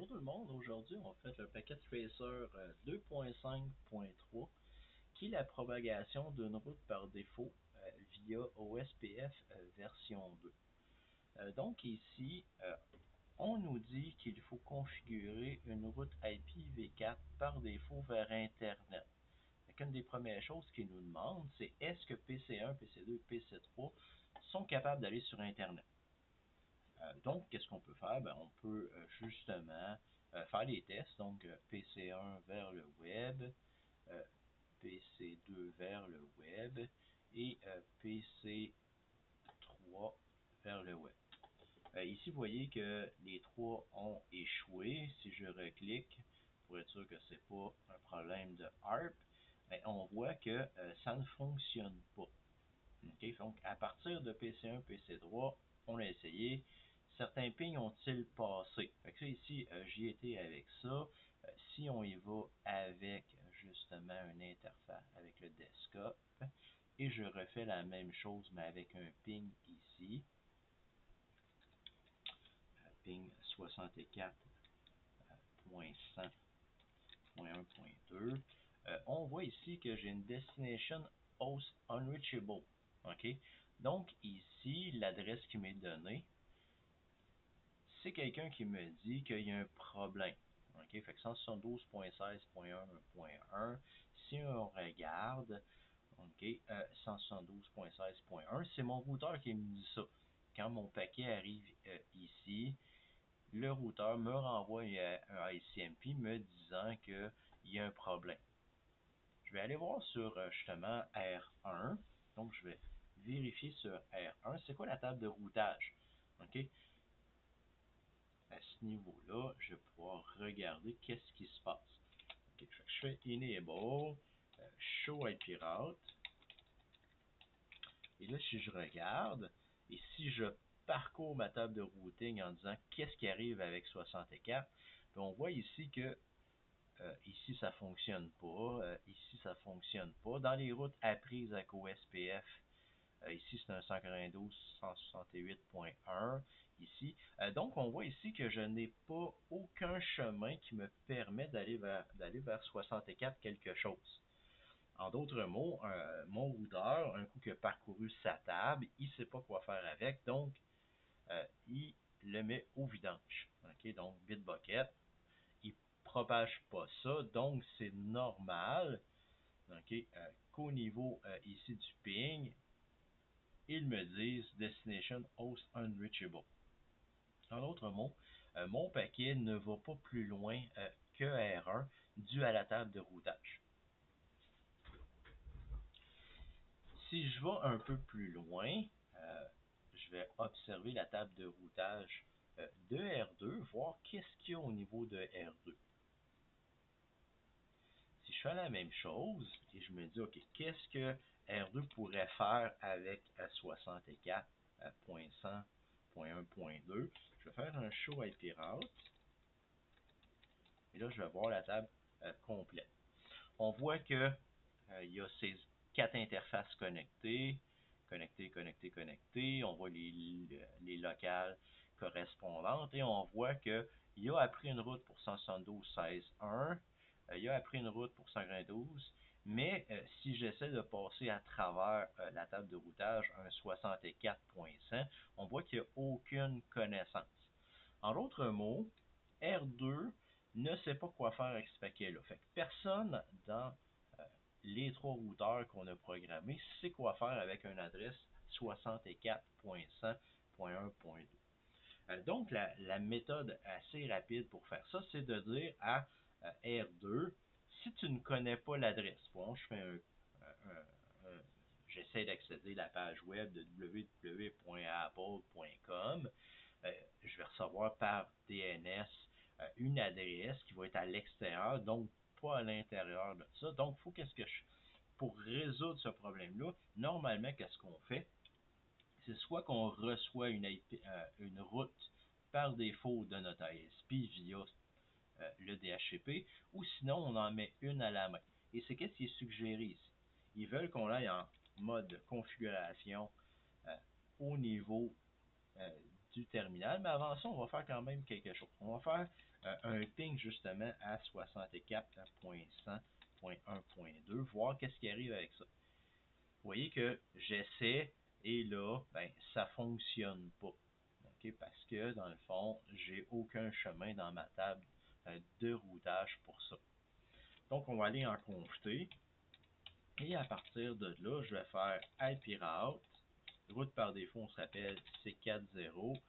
Bonjour tout le monde, aujourd'hui on fait le packet tracer 2.5.3 qui est la propagation d'une route par défaut via OSPF version 2. Donc ici, on nous dit qu'il faut configurer une route IPv4 par défaut vers Internet. Une des premières choses qu'il nous demande, c'est est-ce que PC1, PC2 et PC3 sont capables d'aller sur Internet. Donc, qu'est-ce qu'on peut faire? On peut justement faire des tests, donc PC1 vers le web, PC2 vers le web et PC3 vers le web. Ici, vous voyez que les trois ont échoué. Si je reclique, pour être sûr que ce n'est pas un problème de ARP, on voit que ça ne fonctionne pas. Okay? Donc, à partir de PC1, PC3, on a essayé. Certains pings ont-ils passé? Fait que ça, ici, j'y étais avec ça. Si on y va avec, justement, une interface avec le desktop, et je refais la même chose, mais avec un ping ici, ping 64.100.1.2, on voit ici que j'ai une destination host unreachable. Okay? Donc, ici, l'adresse qui m'est donnée, c'est quelqu'un qui me dit qu'il y a un problème. Okay? Fait que 172.16.1.1, si on regarde, okay, 172.16.1, c'est mon routeur qui me dit ça. Quand mon paquet arrive ici, le routeur me renvoie un ICMP me disant qu'il y a un problème. Je vais aller voir sur justement R1. Donc, je vais vérifier sur R1. C'est quoi la table de routage? Okay? À ce niveau-là, je vais pouvoir regarder qu'est-ce qui se passe. Okay. Je fais Enable, Show IP Route. Et là, si je regarde, et si je parcours ma table de routing en disant qu'est-ce qui arrive avec 64, on voit ici que ici, ça ne fonctionne pas. Ici, ça ne fonctionne pas. Dans les routes apprises avec OSPF, ici, c'est un 192.168.1. Ici. Donc, on voit ici que je n'ai pas aucun chemin qui me permet d'aller vers 64 quelque chose. En d'autres mots, mon routeur, un coup qu'il a parcouru sa table, il ne sait pas quoi faire avec, donc il le met au vidange. Okay? Donc, Bitbucket, il ne propage pas ça, donc c'est normal okay, qu'au niveau ici du ping, ils me disent Destination Host Unreachable. En d'autres mots, mon paquet ne va pas plus loin que R1 dû à la table de routage. Si je vais un peu plus loin, je vais observer la table de routage de R2, voir qu'est-ce qu'il y a au niveau de R2. Si je fais la même chose et je me dis, OK, qu'est-ce que R2 pourrait faire avec 64.100.1.2, je vais faire un show IP route et là, je vais voir la table complète. On voit que il y a ces 4 interfaces connectées. On voit les locales correspondantes et on voit qu'il a appris une route pour 172.16.1, il a appris une route pour 192, mais si j'essaie de passer à travers la table de routage un 64.100, on voit qu'il n'y a aucune connaissance. En d'autres mots, R2 ne sait pas quoi faire avec ce paquet-là. Fait que personne dans les trois routeurs qu'on a programmés sait quoi faire avec une adresse 64.100.1.2. Donc, la méthode assez rapide pour faire ça, c'est de dire à R2, si tu ne connais pas l'adresse, bon, je fais j'essaie d'accéder à la page web de www.apple.com, je vais recevoir par DNS une adresse qui va être à l'extérieur, donc pas à l'intérieur de ça. Donc, faut pour résoudre ce problème-là, normalement, qu'est-ce qu'on fait? C'est soit qu'on reçoit une route par défaut de notre ISP via le DHCP, ou sinon on en met une à la main. Et c'est qu'est-ce qui est suggéré ici? Ils veulent qu'on aille en mode configuration au niveau du terminal. Mais avant ça, on va faire quand même quelque chose. On va faire un ping justement à 64.100.1.2, voir qu'est-ce qui arrive avec ça. Vous voyez que j'essaie et là, ben, ça fonctionne pas. Okay? Parce que dans le fond, j'ai aucun chemin dans ma table de routage pour ça. Donc, on va aller en conf-t. Et à partir de là, je vais faire IP route. Route par défaut, on se rappelle, c'est 4.0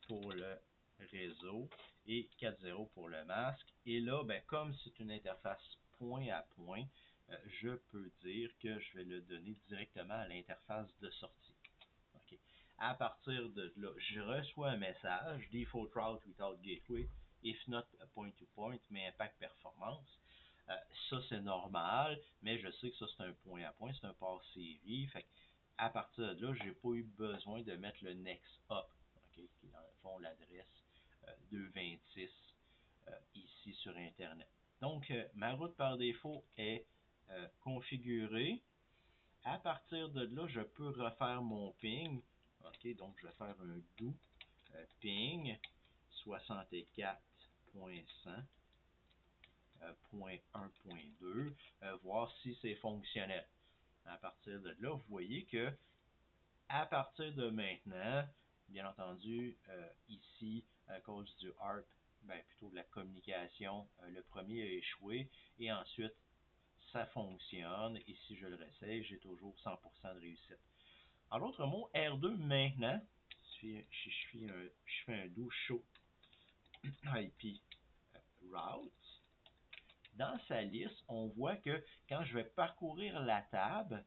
pour le réseau et 4.0 pour le masque. Et là, ben, comme c'est une interface point à point, je peux dire que je vais le donner directement à l'interface de sortie. Okay. À partir de là, je reçois un message, Default Route Without Gateway, if not point-to-point, mais impact performance. Ça, c'est normal, mais je sais que ça, c'est un point à point, c'est un port série. Fait à partir de là, je n'ai pas eu besoin de mettre le next up, okay, qui est dans le fond l'adresse 226 ici sur Internet. Donc, ma route par défaut est configurée. À partir de là, je peux refaire mon ping. OK, donc je vais faire un do ping 64.100.1.2, voir si c'est fonctionnel. À partir de là, vous voyez que à partir de maintenant, bien entendu, ici, à cause du ARP, ben, plutôt de la communication, le premier a échoué et ensuite ça fonctionne et si je le réessaye, j'ai toujours 100% de réussite. En d'autres mots, R2 maintenant, je fais un do show IP route, dans sa liste, on voit que quand je vais parcourir la table,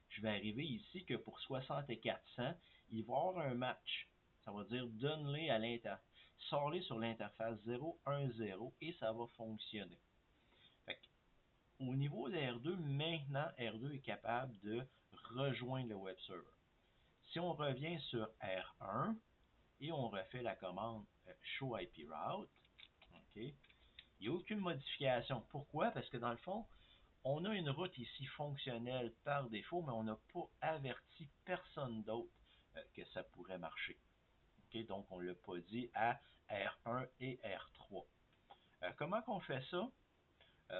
je vais arriver ici que pour 6400, il va y avoir un match. Ça va dire donne-les à l'interface, sors-les sur l'interface 010 et ça va fonctionner. Fait que, au niveau de R2, maintenant, R2 est capable de rejoindre le web server. Si on revient sur R1 et on refait la commande show IP route, okay, il n'y a aucune modification. Pourquoi? Parce que dans le fond, on a une route ici fonctionnelle par défaut, mais on n'a pas averti personne d'autre que ça pourrait marcher. Okay? Donc, on ne l'a pas dit à R1 et R3. Comment qu'on fait ça?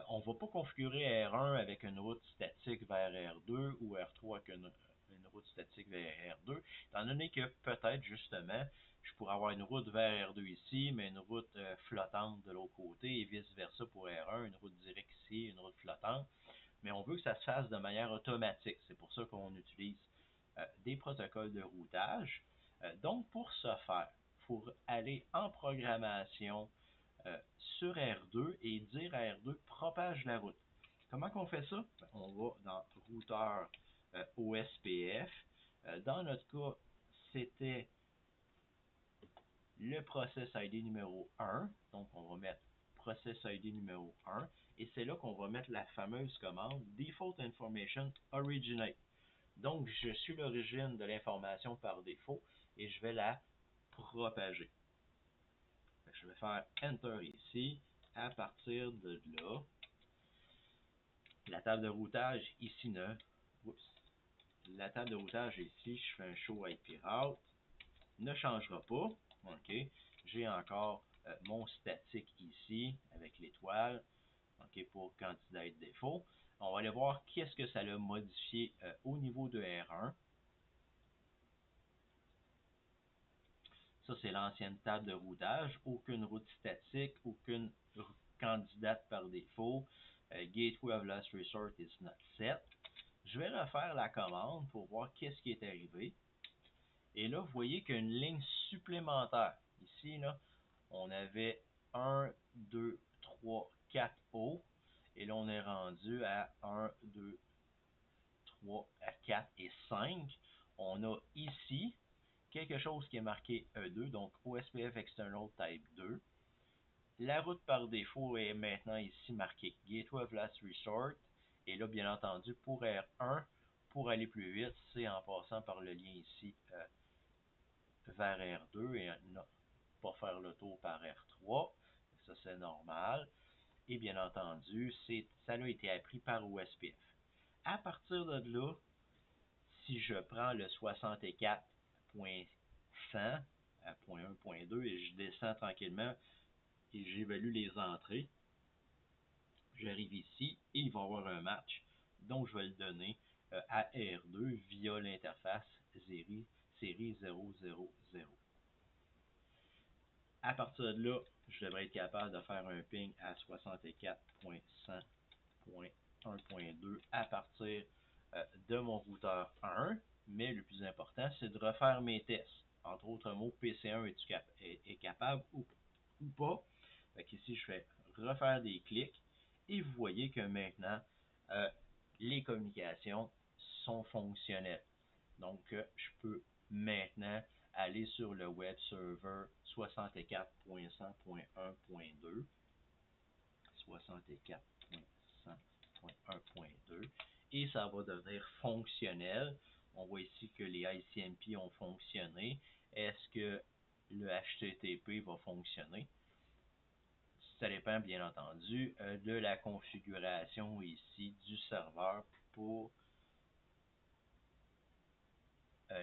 On ne va pas configurer R1 avec une route statique vers R2 ou R3 avec une route statique vers R2, étant donné que peut-être justement, je pourrais avoir une route vers R2 ici, mais une route flottante de l'autre côté et vice-versa pour R1, une route directe ici, une route flottante. Mais on veut que ça se fasse de manière automatique. C'est pour ça qu'on utilise des protocoles de routage. Donc, pour ce faire, il faut aller en programmation sur R2 et dire à R2 propage la route. Comment qu'on fait ça? On va dans routeur OSPF. Dans notre cas, c'était le process ID numéro 1. Donc, on va mettre process ID numéro 1. Et c'est là qu'on va mettre la fameuse commande Default Information Originate. Donc, je suis l'origine de l'information par défaut et je vais la propager. Je vais faire Enter ici. À partir de là, la table de routage ici la table de routage ici, je fais un show IP route, ne changera pas. OK. J'ai encore mon statique ici avec l'étoile. OK, pour candidat et défaut. On va aller voir qu'est-ce que ça a modifié au niveau de R1. Ça, c'est l'ancienne table de routage. Aucune route statique, aucune candidate par défaut. Gateway of last resort is not set. Je vais refaire la commande pour voir qu'est-ce qui est arrivé. Et là, vous voyez qu'il y a une ligne supplémentaire. Ici, là, on avait 1, 2, 3, 4 hauts. Et là, on est rendu à 1, 2, 3, 4 et 5. On a ici quelque chose qui est marqué E2, donc OSPF External Type 2. La route par défaut est maintenant ici marquée Gateway of Last Resort. Et là, bien entendu, pour R1, pour aller plus vite, c'est en passant par le lien ici vers R2 et non, pas faire le tour par R3. Ça, c'est normal. Et bien entendu, ça a été appris par OSPF. À partir de là, si je prends le 64 point 100 à point 1, point 2 et je descends tranquillement et j'évalue les entrées. J'arrive ici et il va y avoir un match. Donc, je vais le donner à R2 via l'interface série 000. À partir de là, je devrais être capable de faire un ping à 64.100.1.2 à partir de mon routeur 1. Mais le plus important, c'est de refaire mes tests. Entre autres mots, PC1 est capable ou pas. Donc ici, je fais refaire des clics et vous voyez que maintenant, euh, les communications sont fonctionnelles. Donc, je peux maintenant aller sur le web server 64.100.1.2, 64.100.1.2, et ça va devenir fonctionnel. On voit ici que les ICMP ont fonctionné. Est-ce que le HTTP va fonctionner? Ça dépend bien entendu de la configuration ici du serveur pour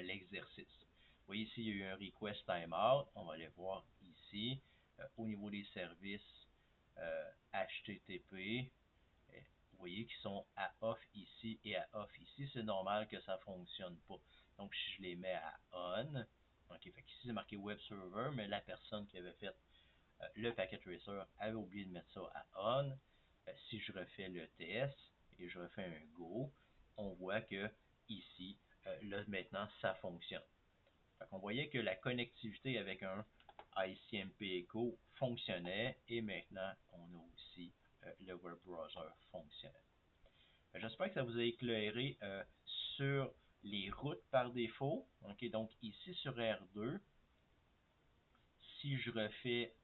l'exercice. Vous voyez ici, il y a eu un request timeout. On va aller voir ici. Au niveau des services HTTP, vous voyez qu'ils sont à off ici et à off ici. C'est normal que ça ne fonctionne pas. Donc, si je les mets à on, ok, fait qu'ici c'est marqué web server, mais la personne qui avait fait le packet tracer avait oublié de mettre ça à on. Si je refais le test et je refais un go, on voit que ici, là maintenant, ça fonctionne. On voyait que la connectivité avec un ICMP Echo fonctionnait et maintenant, on a aussi le web browser fonctionnel. J'espère que ça vous a éclairé sur les routes par défaut. Okay, donc ici sur R2, si je refais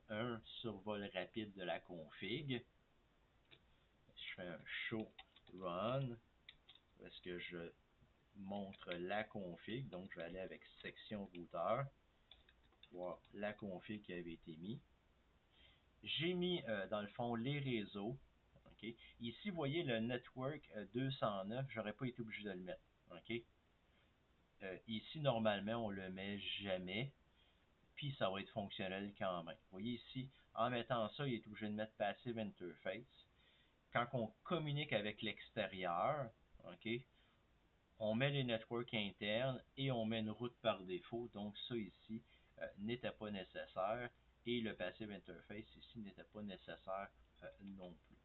un survol rapide de la config, je fais un show run, est-ce que je montre la config, donc je vais aller avec section routeur, voir la config qui avait été mise. J'ai mis dans le fond les réseaux. Okay. Ici, vous voyez le network 209, j'aurais pas été obligé de le mettre. Okay. Ici, normalement, on le met jamais, puis ça va être fonctionnel quand même. Vous voyez ici, en mettant ça, il est obligé de mettre Passive Interface. Quand on communique avec l'extérieur, okay, on met les networks internes et on met une route par défaut. Donc ça ici n'était pas nécessaire et le Passive Interface ici n'était pas nécessaire non plus.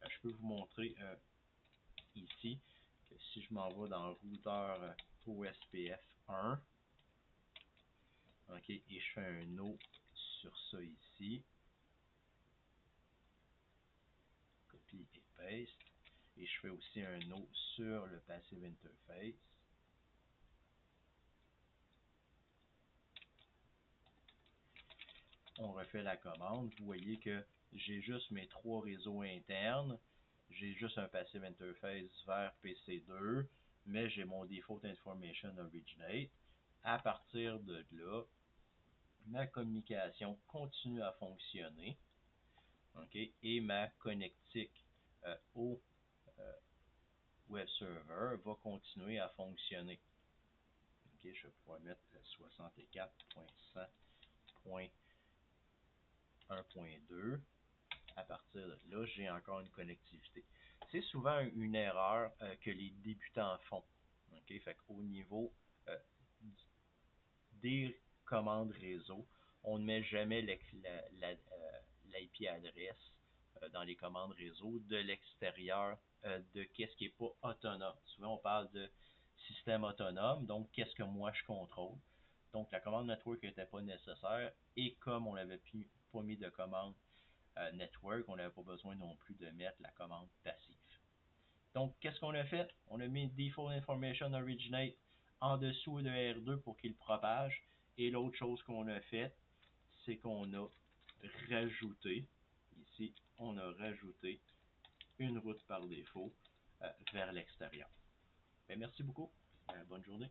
Je peux vous montrer ici que si je m'en vais dans le routeur OSPF 1, ok, et je fais un no sur ça ici, copie et paste, et je fais aussi un no sur le Passive Interface. On refait la commande, vous voyez que j'ai juste mes trois réseaux internes, j'ai juste un Passive Interface vers PC2, mais j'ai mon Default Information Originate. À partir de là, ma communication continue à fonctionner, okay, et ma connectique au web server va continuer à fonctionner. Okay, je vais pouvoir mettre 64.100.1.2. À partir de là, j'ai encore une connectivité. C'est souvent une erreur que les débutants font. Okay? Fait qu'au niveau des commandes réseau, on ne met jamais l'IP adresse dans les commandes réseau de l'extérieur de qu'est-ce qui n'est pas autonome. Souvent, on parle de système autonome, donc qu'est-ce que moi je contrôle. Donc, la commande network n'était pas nécessaire et comme on n'avait pas mis de commande network, on n'avait pas besoin non plus de mettre la commande passive. Donc, qu'est-ce qu'on a fait? On a mis Default Information Originate en dessous de R2 pour qu'il propage. Et l'autre chose qu'on a fait, c'est qu'on a rajouté, ici, on a rajouté une route par défaut vers l'extérieur. Merci beaucoup. Bonne journée.